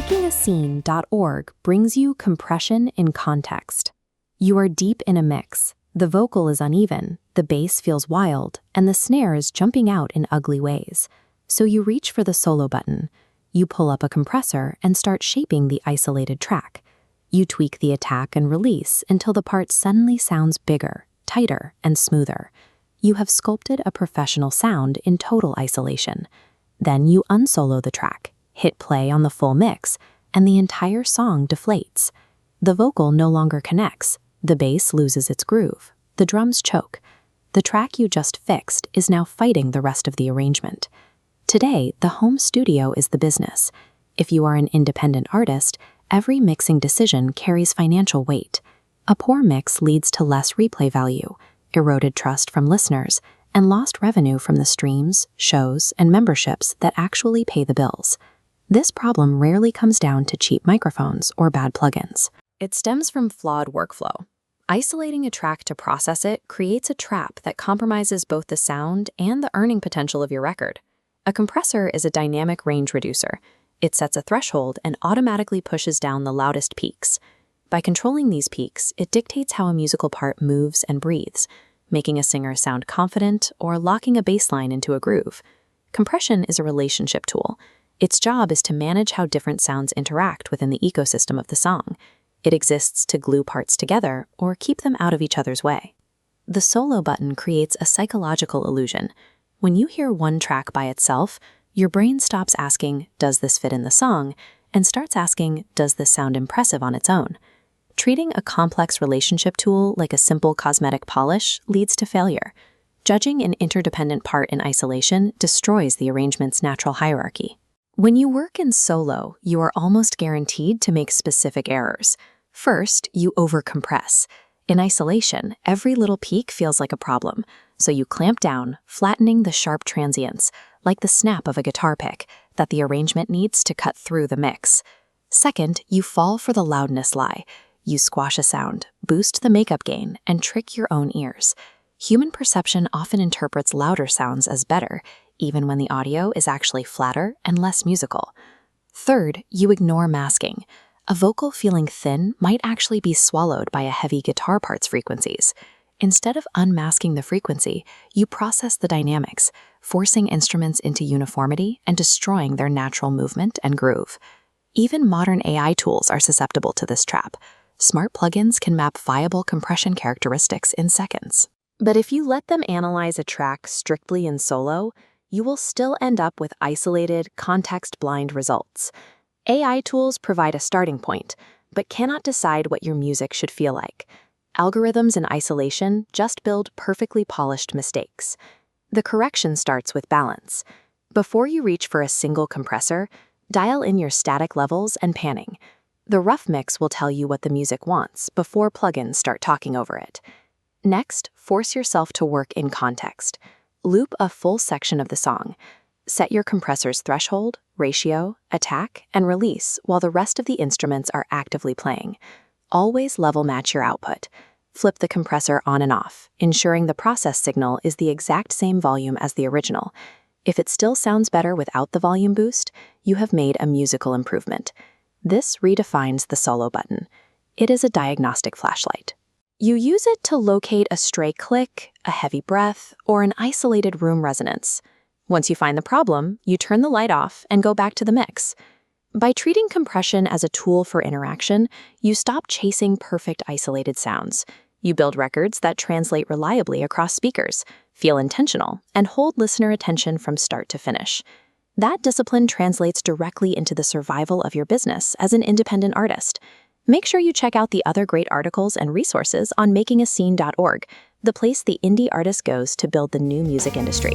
MakingAScene.org brings you compression in context. You are deep in a mix. The vocal is uneven, the bass feels wild, and the snare is jumping out in ugly ways. So you reach for the solo button. You pull up a compressor and start shaping the isolated track. You tweak the attack and release until the part suddenly sounds bigger, tighter, and smoother. You have sculpted a professional sound in total isolation. Then you unsolo the track, hit play on the full mix, and the entire song deflates. The vocal no longer connects, the bass loses its groove, the drums choke. The track you just fixed is now fighting the rest of the arrangement. Today, the home studio is the business. If you are an independent artist, every mixing decision carries financial weight. A poor mix leads to less replay value, eroded trust from listeners, and lost revenue from the streams, shows, and memberships that actually pay the bills. This problem rarely comes down to cheap microphones or bad plugins. It stems from flawed workflow. Isolating a track to process it creates a trap that compromises both the sound and the earning potential of your record. A compressor is a dynamic range reducer. It sets a threshold and automatically pushes down the loudest peaks. By controlling these peaks, it dictates how a musical part moves and breathes, making a singer sound confident or locking a bass line into a groove. Compression is a relationship tool. Its job is to manage how different sounds interact within the ecosystem of the song. It exists to glue parts together or keep them out of each other's way. The solo button creates a psychological illusion. When you hear one track by itself, your brain stops asking, "Does this fit in the song?" and starts asking, "Does this sound impressive on its own?" Treating a complex relationship tool like a simple cosmetic polish leads to failure. Judging an interdependent part in isolation destroys the arrangement's natural hierarchy. When you work in solo, you are almost guaranteed to make specific errors. First, you overcompress. In isolation, every little peak feels like a problem, so you clamp down, flattening the sharp transients, like the snap of a guitar pick, that the arrangement needs to cut through the mix. Second, you fall for the loudness lie. You squash a sound, boost the makeup gain, and trick your own ears. Human perception often interprets louder sounds as better, even when the audio is actually flatter and less musical. Third, you ignore masking. A vocal feeling thin might actually be swallowed by a heavy guitar part's frequencies. Instead of unmasking the frequency, you process the dynamics, forcing instruments into uniformity and destroying their natural movement and groove. Even modern AI tools are susceptible to this trap. Smart plugins can map viable compression characteristics in seconds. But if you let them analyze a track strictly in solo, you will still end up with isolated, context-blind results. AI tools provide a starting point, but cannot decide what your music should feel like. Algorithms in isolation just build perfectly polished mistakes. The correction starts with balance. Before you reach for a single compressor, dial in your static levels and panning. The rough mix will tell you what the music wants before plugins start talking over it. Next, force yourself to work in context. Loop a full section of the song. Set your compressor's threshold, ratio, attack, and release while the rest of the instruments are actively playing. Always level match your output. Flip the compressor on and off, ensuring the process signal is the exact same volume as the original. If it still sounds better without the volume boost, you have made a musical improvement. This redefines the solo button. It is a diagnostic flashlight. You use it to locate a stray click, a heavy breath, or an isolated room resonance. Once you find the problem, you turn the light off and go back to the mix. By treating compression as a tool for interaction, you stop chasing perfect isolated sounds. You build records that translate reliably across speakers, feel intentional, and hold listener attention from start to finish. That discipline translates directly into the survival of your business as an independent artist. Make sure you check out the other great articles and resources on MakingAScene.org, the place the indie artist goes to build the new music industry.